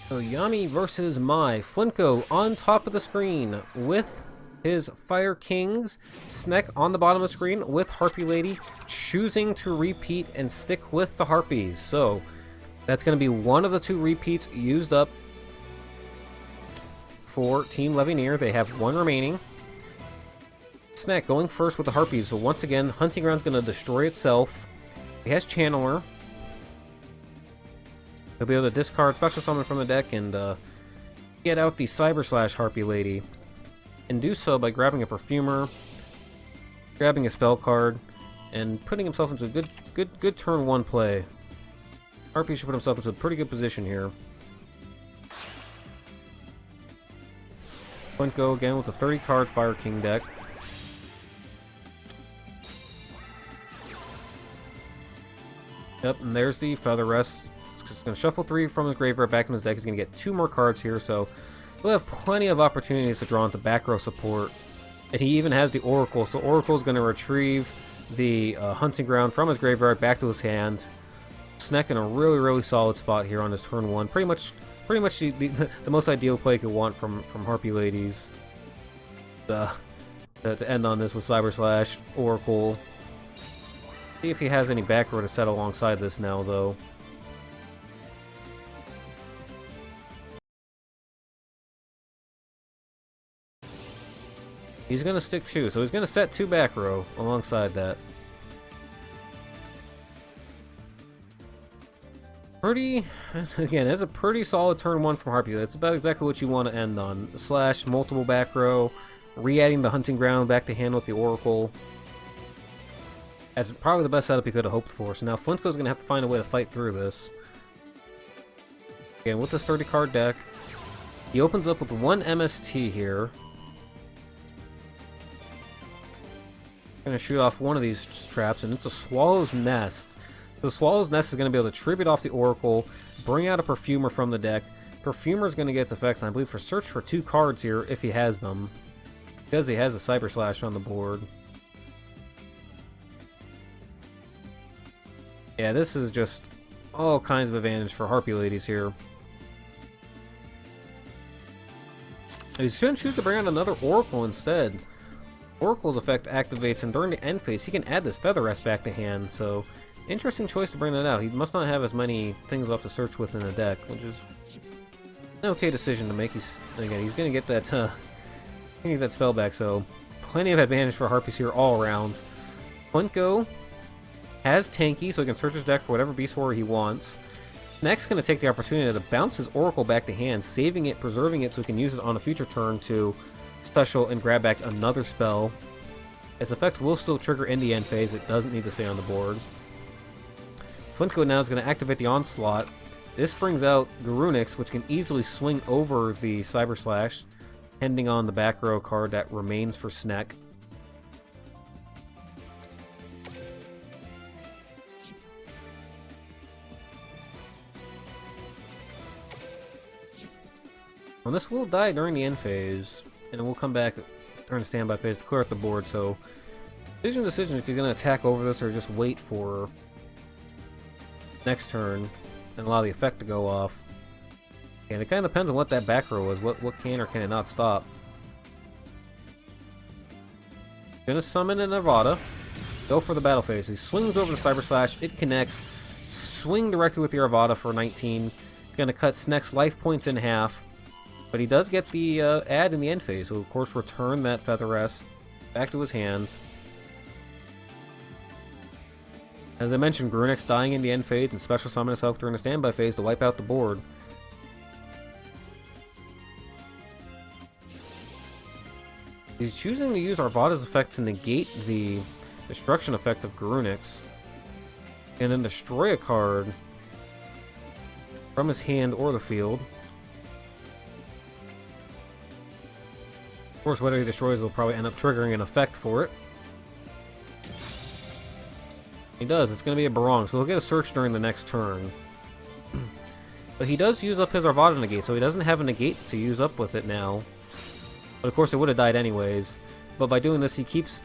So Yami versus Mai. Flinko on top of the screen with his Fire Kings. Snek on the bottom of the screen with Harpie Lady, choosing to repeat and stick with the Harpies. So that's going to be one of the two repeats used up for Team Levineer. They have one remaining. Snek going first with the Harpies. So once again, Hunting Ground's going to destroy itself. He has Channeler. He'll be able to discard Special Summon from the deck and get out the Cyber Slash Harpie Lady. And do so by grabbing a Perfumer, grabbing a spell card, and putting himself into a good turn 1 play. Harpie should put himself into a pretty good position here. Go again with a 30-card Fire King deck. Yep, and there's the Feather Rest. He's going to shuffle 3 from his graveyard back in his deck. He's going to get 2 more cards here, so we'll have plenty of opportunities to draw into back row support. And he even has the Oracle, so Oracle's going to retrieve the Hunting Ground from his graveyard back to his hand. Snek in a really solid spot here on his turn 1. Pretty much the most ideal play you could want from Harpie Ladies. To end on this with Cyber Slash, Oracle. See if he has any back row to set alongside this now, though. He's going to stick 2, so he's going to set 2 back row alongside that. Again, it's a pretty solid turn 1 from Harpie. That's about exactly what you want to end on. Slash, multiple back row, re-adding the Hunting Ground back to hand with the Oracle. That's probably the best setup he could have hoped for. So now Flintco's going to have to find a way to fight through this. Again, with this 30-card deck, he opens up with 1 MST here. Going to shoot off one of these traps, and it's a Swallow's Nest. The Swallow's Nest is going to be able to tribute off the Oracle, bring out a Perfumer from the deck. Perfumer is going to get its effect, and I believe for search for 2 cards here if he has them, because he has a Cyber Slash on the board. Yeah, this is just all kinds of advantage for Harpie Ladies here. He's going to choose to bring out another Oracle instead. Oracle's effect activates, and during the end phase, he can add this Feather Rest back to hand, so interesting choice to bring that out. He must not have as many things left to search with in the deck, which is an okay decision to make. He's going to get that spell back, so plenty of advantage for Harpies here all around. Flintco has Tanky, so he can search his deck for whatever Beast Horror he wants. Next, going to take the opportunity to bounce his Oracle back to hand, saving it, preserving it, so he can use it on a future turn to special and grab back another spell. Its effect will still trigger in the end phase. It doesn't need to stay on the board. Flintco now is going to activate the Onslaught. This brings out Garunix, which can easily swing over the Cyber Slash, depending on the back row card that remains for Snek. Well, this will die during the end phase, and it will come back during the standby phase to clear up the board, so decision if you're going to attack over this or just wait for next turn and allow the effect to go off. And it kind of depends on what that back row is, what can or can it not stop. Gonna summon a Nevada, go for the battle phase. He swings over the Cyber Slash, it connects, swing directly with the Arvada for 19. Gonna cut Snek's life points in half. But he does get the add in the end phase, so of course return that Feather Rest back to his hand. As I mentioned, Garunix dying in the end phase and special summon himself during the standby phase to wipe out the board. He's choosing to use Arvada's effect to negate the destruction effect of Garunix, and then destroy a card from his hand or the field. Of course, whatever he destroys will probably end up triggering an effect for it. He does. It's going to be a Barong, so he'll get a search during the next turn. But he does use up his Arvada negate, so he doesn't have a negate to use up with it now. But of course, it would have died anyways. But by doing this, he keeps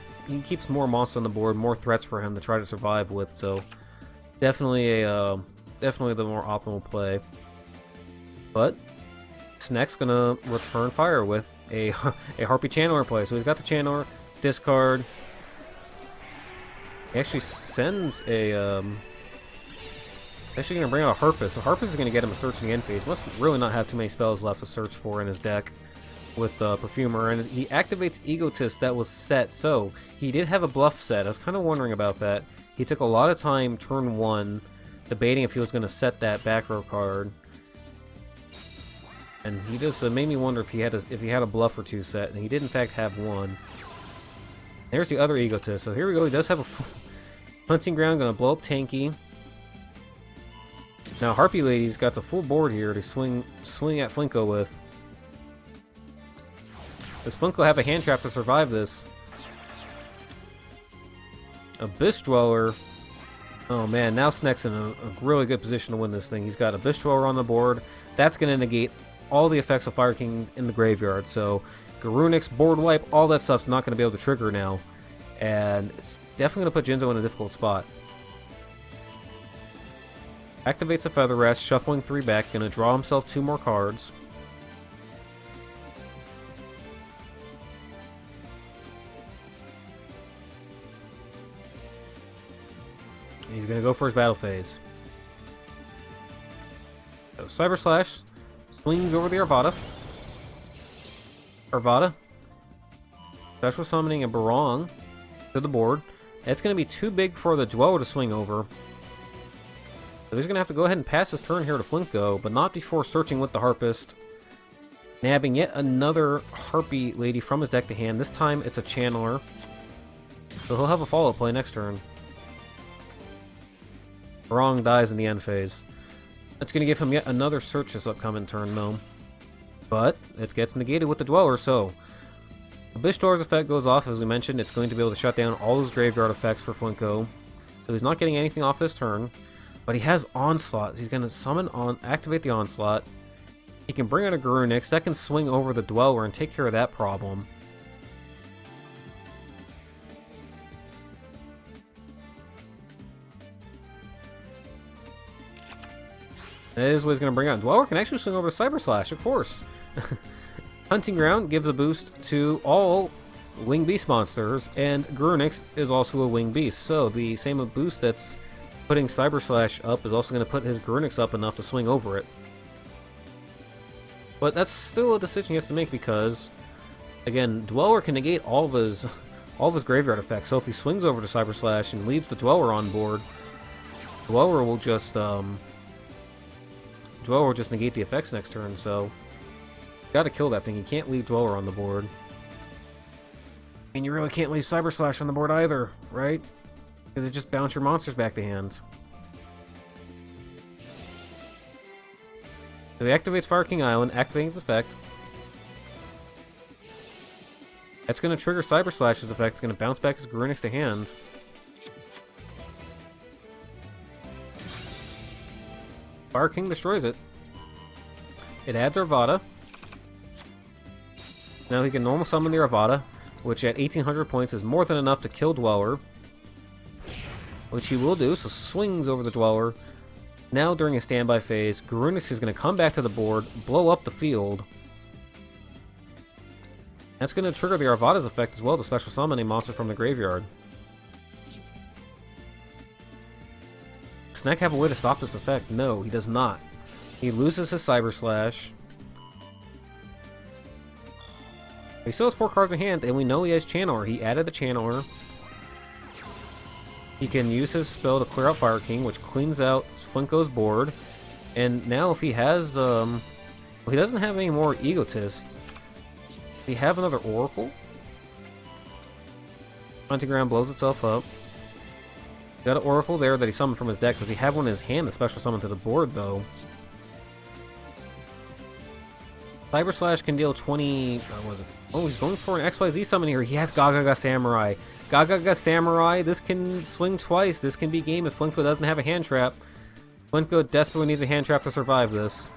more monsters on the board, more threats for him to try to survive with. So definitely the more optimal play. But Sneck's gonna return fire with a Harpie Channeler play. So he's got the Channeler, discard. He actually sends a actually gonna bring out a Harpist. So Harpist is gonna get him a search in the end phase. Must really not have too many spells left to search for in his deck with Perfumer, and he activates Egotist that was set. So he did have a bluff set. I was kind of wondering about that. He took a lot of time turn 1 debating if he was going to set that back row card, and he just made me wonder if he had a bluff or 2 set, and he did in fact have one. There's the other Egotist. So here we go. He does have a Hunting Ground, going to blow up Tanky. Now Harpie Lady's got the full board here to swing at Flinko with. Does Flinko have a hand trap to survive this? Abyss Dweller. Oh man, now Sneck's in a really good position to win this thing. He's got Abyss Dweller on the board. That's going to negate all the effects of Fire King in the graveyard. So Garunix, board wipe, all that stuff's not going to be able to trigger now. And it's definitely going to put Jinzo in a difficult spot. Activates the Feather Rest, shuffling 3 back, going to draw himself 2 more cards. He's going to go for his battle phase. So Cyber Slash swings over the Arvada. Arvada. Special summoning a Barong to the board. That's going to be too big for the Dweller to swing over. So he's going to have to go ahead and pass his turn here to Flinko, but not before searching with the Harpist. Nabbing yet another Harpie Lady from his deck to hand. This time it's a Channeler. So he'll have a follow-up play next turn. Barong dies in the end phase. That's going to give him yet another search this upcoming turn, though. But it gets negated with the Dweller, so Abyss Dweller's effect goes off. As we mentioned, it's going to be able to shut down all his graveyard effects for Flinko. So he's not getting anything off this turn. But he has Onslaught. He's going to activate the Onslaught. He can bring out a Garunix. That can swing over the Dweller and take care of that problem. That is what he's going to bring out. Dweller can actually swing over to Cyber Slash, of course. Hunting Ground gives a boost to all Winged Beast monsters, and Garunix is also a Winged Beast. So the same boost that's putting Cyber Slash up is also going to put his Garunix up enough to swing over it. But that's still a decision he has to make because, again, Dweller can negate all of his graveyard effects. So if he swings over to Cyber Slash and leaves the Dweller on board, Dweller will just negate the effects next turn. So gotta kill that thing. You can't leave Dweller on the board. And you really can't leave Cyber Slash on the board either, right? Because it just bounces your monsters back to hand. So he activates Fire King Island, activating its effect. That's going to trigger Cyber Slash's effect. It's going to bounce back his Garunix to hand. Fire King destroys it. It adds Arvada. Now he can normal summon the Arvada, which at 1800 points is more than enough to kill Dweller. Which he will do, so swings over the Dweller. Now during a standby phase, Garunix is going to come back to the board, blow up the field. That's going to trigger the Arvada's effect as well to special summon a monster from the graveyard. Does Sneck have a way to stop this effect? No, he does not. He loses his Cyber Slash. He still has 4 cards in hand, and we know he has Channeler. He added the Channeler. He can use his spell to clear out Fire King, which cleans out Flinko's board. And now if he has, well, he doesn't have any more Egotists. Does he have another Oracle? Hunting Ground blows itself up. Got an Oracle there that he summoned from his deck. Does he have one in his hand, the special summon to the board, though? Cyber Slash can deal 20... what was it? Oh, he's going for an XYZ summon here. He has Gagaga Samurai. Gagaga Samurai, this can swing twice. This can be game if Flinko doesn't have a hand trap. Flinko desperately needs a hand trap to survive this.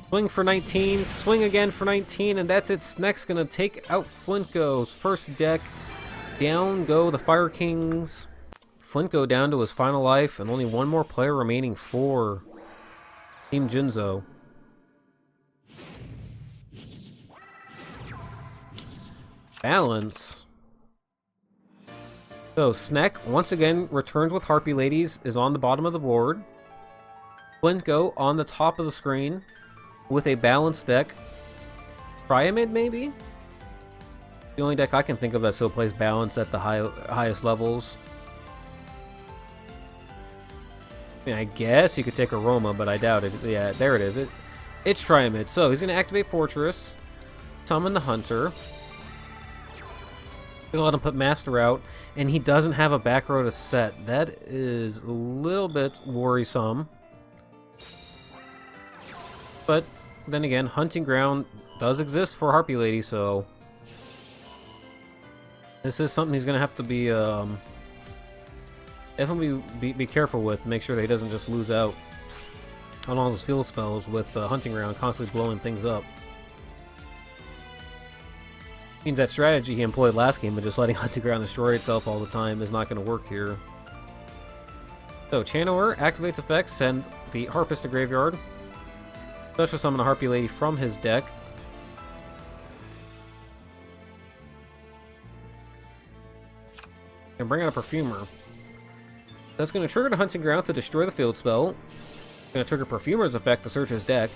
Swing for 19, swing again for 19, and that's it. Sneck's gonna take out Flinko's first deck. Down go the Fire Kings. Flinko down to his final life, and only one more player remaining for Team Jinzo. Balance. So, Sneck, once again, returns with Harpie Ladies, is on the bottom of the board. Flinko on the top of the screen with a balanced deck. Triamid, maybe? The only deck I can think of that still plays balance at the highest levels. I mean, I guess you could take Aroma, but I doubt it. Yeah, there it is. It's Triamid. So, he's going to activate Fortress, summon the Hunter. Gonna let him put Master out, and he doesn't have a back row to set. That is a little bit worrisome. But then again, Hunting Ground does exist for Harpie Lady, so this is something he's gonna have to be definitely be careful with to make sure that he doesn't just lose out on all those field spells with Hunting Ground constantly blowing things up. Means that strategy he employed last game of just letting Hunting Ground destroy itself all the time is not going to work here. So, Channeler activates effects, send the Harpist to graveyard. Special summon a Harpie Lady from his deck. And bring out a Perfumer. That's going to trigger the Hunting Ground to destroy the field spell. Going to trigger Perfumer's effect to search his deck.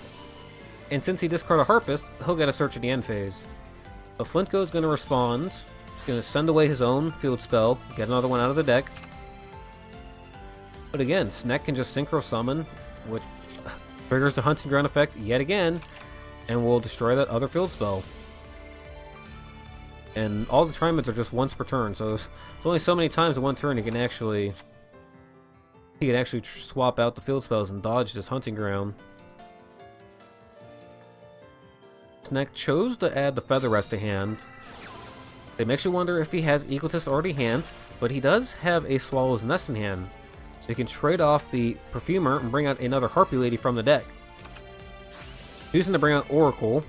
And since he discarded a Harpist, he'll get a search at the end phase. So Flintko is going to respond, going to send away his own field spell, get another one out of the deck. But again, Sneck can just Synchro Summon, which triggers the Hunting Ground effect yet again, and will destroy that other field spell. And all the Trimids are just once per turn, so there's only so many times in one turn he can actually swap out the field spells and dodge this Hunting Ground. Sneck chose to add the Feather Rest to hand. It makes you wonder if he has Egotist already in hand, but he does have a Swallow's Nest in hand. So you can trade off the Perfumer and bring out another Harpie Lady from the deck. Using to bring out Oracle,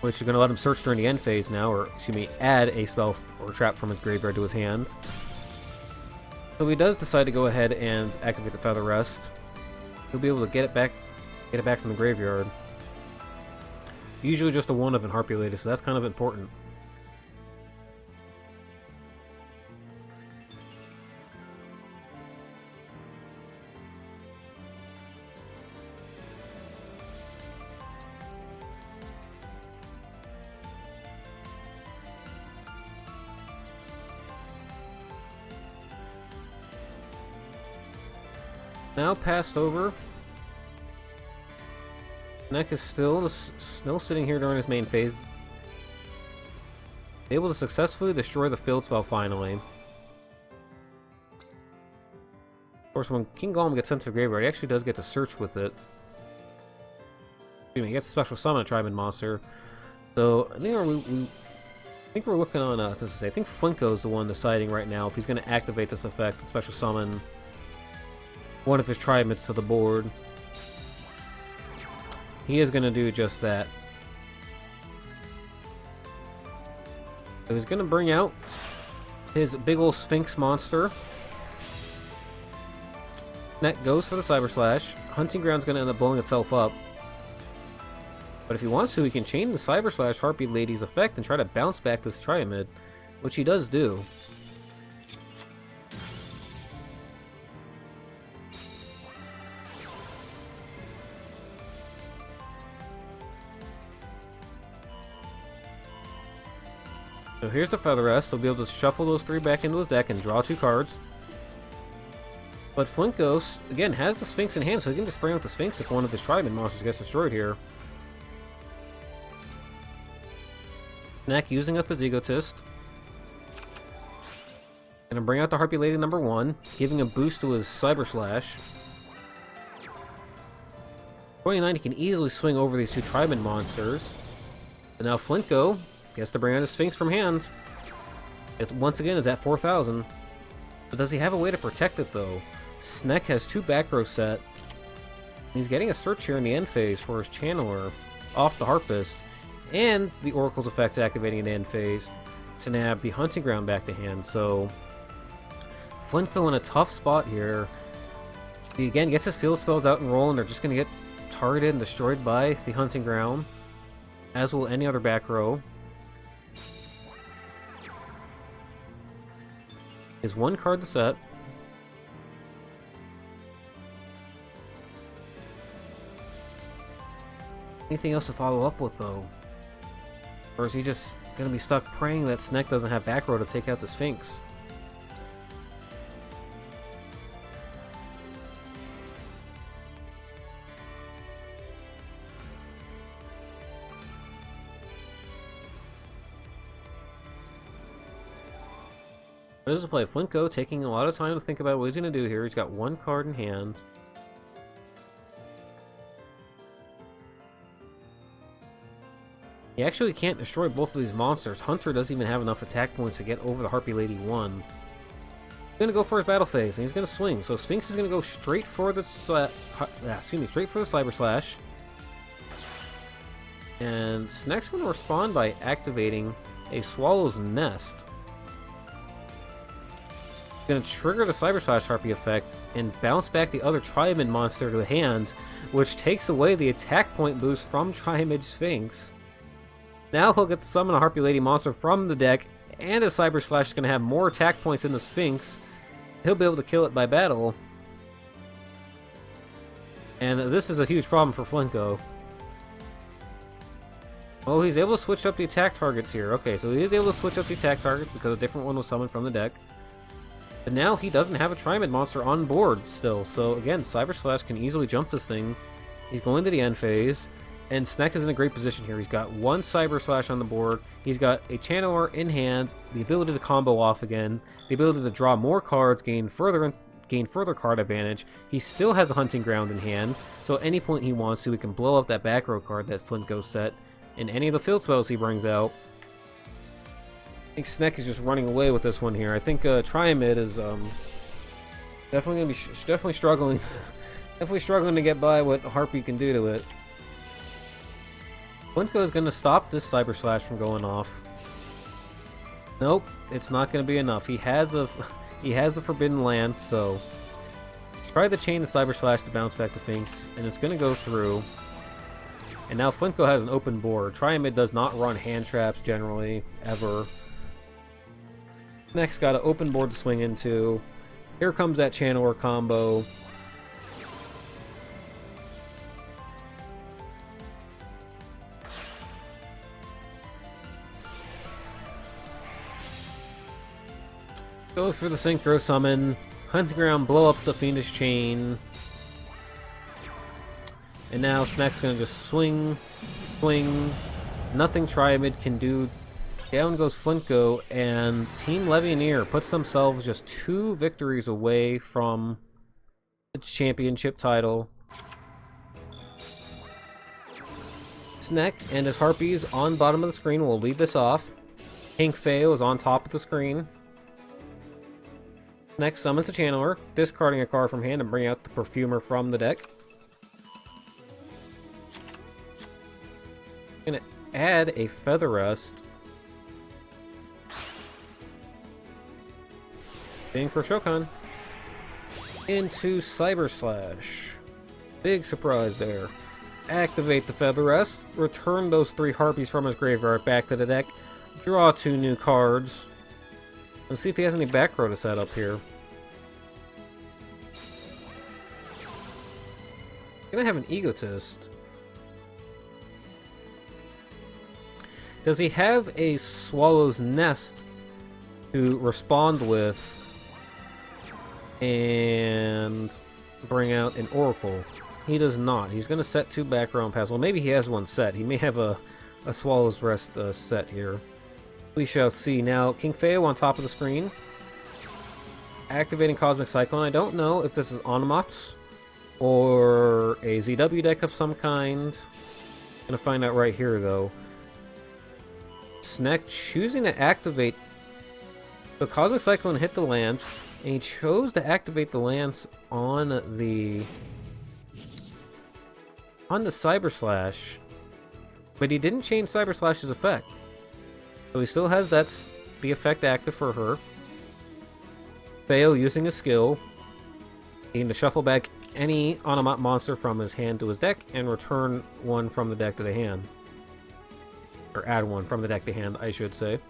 which is going to let him search during the end phase now, or excuse me, add a spell or trap from his graveyard to his hand. So he does decide to go ahead and activate the Feather Rest. He'll be able to get it back from the graveyard. Usually just a one of an Harpie Lady, so that's kind of important. Now passed over. Sneck is still sitting here during his main phase. Able to successfully destroy the field spell finally. Of course, when King Golem gets sent to the graveyard, he actually does get to search with it. Excuse me, he gets a special summon a Triband monster. So I think we're looking on. I think Flinko is the one deciding right now if he's going to activate this effect and special summon one of his Tribans to the board. He is going to do just that. So he's going to bring out his big ol' Sphinx monster. Net goes for the Cyber Slash. Hunting Ground's going to end up blowing itself up. But if he wants to, he can chain the Cyber Slash Harpie Lady's effect and try to bounce back this Triamid, which he does do. So here's the Feather Rest. He'll be able to shuffle those three back into his deck and draw two cards. But Flinko, again, has the Sphinx in hand, so he can just bring out the Sphinx if one of his Triband monsters gets destroyed here. Sneck using up his Egotist. Gonna bring out the Harpie Lady number 1, giving a boost to his Cyber Slash. 29, he can easily swing over these two Triband monsters. And now Flinko gets to bring out his Sphinx from hand. It once again is at 4,000. But does he have a way to protect it though? Sneck has 2 back row set. He's getting a search here in the end phase for his Channeler off the Harpist, and the Oracle's effect activating in the end phase to nab the Hunting Ground back to hand. So Flinko in a tough spot here. He again gets his field spells out and roll, and they're just going to get targeted and destroyed by the hunting ground, as will any other back row. Is one card to set. Anything else to follow up with, though? Or is he just going to be stuck praying that Snek doesn't have back row to take out the Sphinx? What is the play? Flinko taking a lot of time to think about what he's going to do here. He's got one card in hand. He actually can't destroy both of these monsters. Hunter doesn't even have enough attack points to get over the Harpy Lady 1. He's going to go for his battle phase, and he's going to swing. So Sphinx is going to go straight for the straight for the Cyber Slash. And Snek's going to respond by activating a Swallow's Nest. Going to trigger the Cyber Slash Harpy effect and bounce back the other Triamid monster to the hand, which takes away the attack point boost from Triamid Sphinx. Now he'll get to summon a Harpy Lady monster from the deck, and his Cyber Slash is going to have more attack points than the Sphinx. He'll be able to kill it by battle. And this is a huge problem for Flinko. Oh, he's able to switch up the attack targets here. Okay, so he is able to switch up the attack targets because a different one was summoned from the deck. But now he doesn't have a Triamid monster on board still, so again, Cyber Slash can easily jump this thing. He's going to the end phase, and Snek is in a great position here. He's got one Cyber Slash on the board, he's got a Channeler in hand, the ability to combo off again, the ability to draw more cards, gain further card advantage. He still has a Hunting Ground in hand, so at any point he wants to, he can blow up that back row card that Flinko set, and any of the field spells he brings out. I think Snek is just running away with this one here. I think Triamid is definitely going to be definitely struggling to get by what Harpy can do to it. Flinko is going to stop this Cyber Slash from going off. Nope, it's not going to be enough. He has the Forbidden Lance, so try to chain the Cyber Slash to bounce back the Sphinx, and it's going to go through. And now Flinko has an open board. Triamid does not run hand traps generally, ever. Next, got an open board to swing into. Here comes that Channeler combo. Goes for the Synchro Summon. Hunting Ground, blow up the Fiendish Chain. And now Snek's gonna just swing. Nothing Triamid can do. Down goes Flinko, and Team Levianeer puts themselves just 2 victories away from the championship title. Snek and his Harpies on bottom of the screen will lead this off. King Feo is on top of the screen. Next summons the Channeler, discarding a card from hand and bring out the Perfumer from the deck. Gonna add a Feather Rest. For Shokan into Cyber Slash. Big surprise there. Activate the Feather Rest, return those 3 Harpies from his graveyard back to the deck, draw 2 new cards. Let's see if he has any back row to set up here. Gonna have an Egotist. Does he have a Swallow's Nest to respond with and bring out an Oracle? He does not. He's going to set 2 back row and pass. Well, maybe he has one set. He may have a Swallow's Rest set here. We shall see. Now, King Feo on top of the screen. Activating Cosmic Cyclone. I don't know if this is Onomats or a ZW deck of some kind. Gonna find out right here, though. Snek choosing to activate the Cosmic Cyclone hit the Lance, and he chose to activate the Lance on the Cyber Slash, but he didn't change Cyber Slash's effect. So he still has the effect active for her. Feo using a skill. He can shuffle back any Onomot monster from his hand to his deck and return one from the deck to the hand. Or add one from the deck to hand, I should say.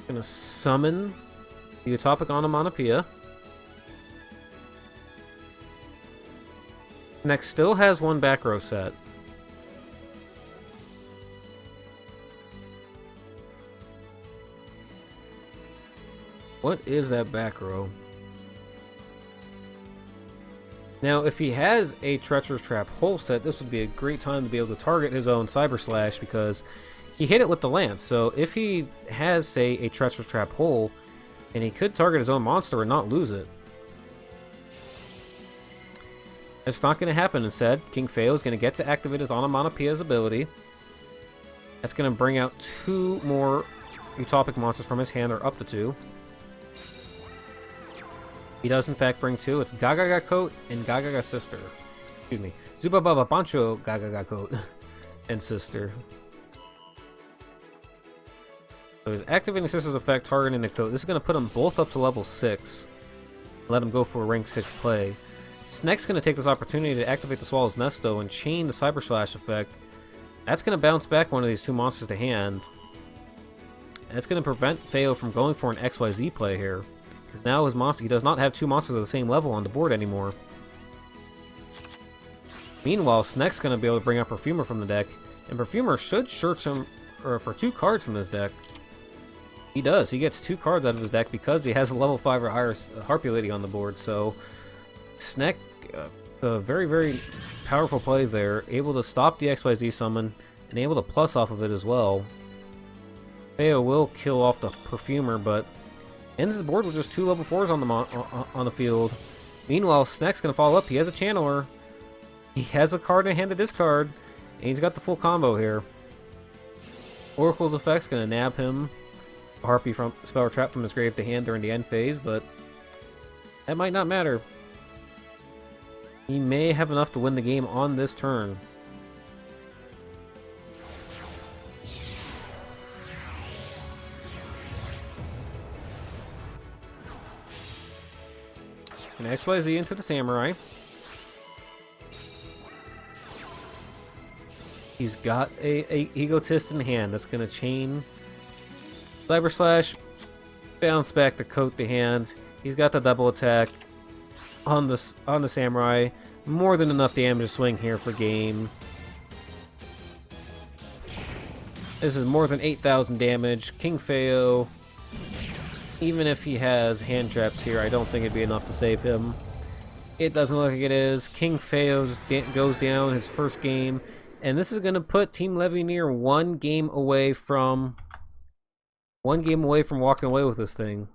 Gonna summon the Utopic Onomatopoeia. Next still has one back row set. What is that back row? Now, if he has a Treacherous Trap hole set, this would be a great time to be able to target his own Cyber Slash because he hit it with the Lance. So if he has, say, a Treacherous Trap hole, and he could target his own monster and not lose it. It's not going to happen. Instead, King Feo is going to get to activate his Onomatopoeia's ability. That's going to bring out 2 more Utopic monsters from his hand, or up to 2. He does in fact bring 2. It's Gagaga Coat and Gagaga Sister. Excuse me. Zubababa Pancho Gagaga Coat and Sister. So he's activating Sister's effect, targeting the Coat. This is going to put them both up to level 6. Let them go for a rank 6 play. Sneck's going to take this opportunity to activate the Swallow's Nest, though, and chain the Cyber Slash effect. That's going to bounce back one of these 2 monsters to hand. And it's going to prevent Feo from going for an XYZ play here. Because now his monster, he does not have 2 monsters at the same level on the board anymore. Meanwhile, Sneck's going to be able to bring out Perfumer from the deck. And Perfumer should search him for 2 cards from this deck. He does. He gets 2 cards out of his deck because he has a level 5 or higher Harpie Lady on the board. So Sneck, very, very powerful plays there. Able to stop the XYZ summon and able to plus off of it as well. Feo will kill off the Perfumer, but ends his board with just 2 level 4s on the field. Meanwhile, Sneck's going to follow up. He has a Channeler. He has a card in hand to discard. And he's got the full combo here. Oracle's effect's going to nab him a Harpie from Spell or Trap from his grave to hand during the end phase, but that might not matter. He may have enough to win the game on this turn. An XYZ into the Samurai. He's got a Egotist in hand that's going to chain Cyber Slash, bounce back the Coat to hand. He's got the double attack on the Samurai. More than enough damage to swing here for game. This is more than 8,000 damage. King Feo, even if he has hand traps here, I don't think it'd be enough to save him. It doesn't look like it is. King Feo goes down his first game, and this is going to put Team Levineer one game away from walking away with this thing.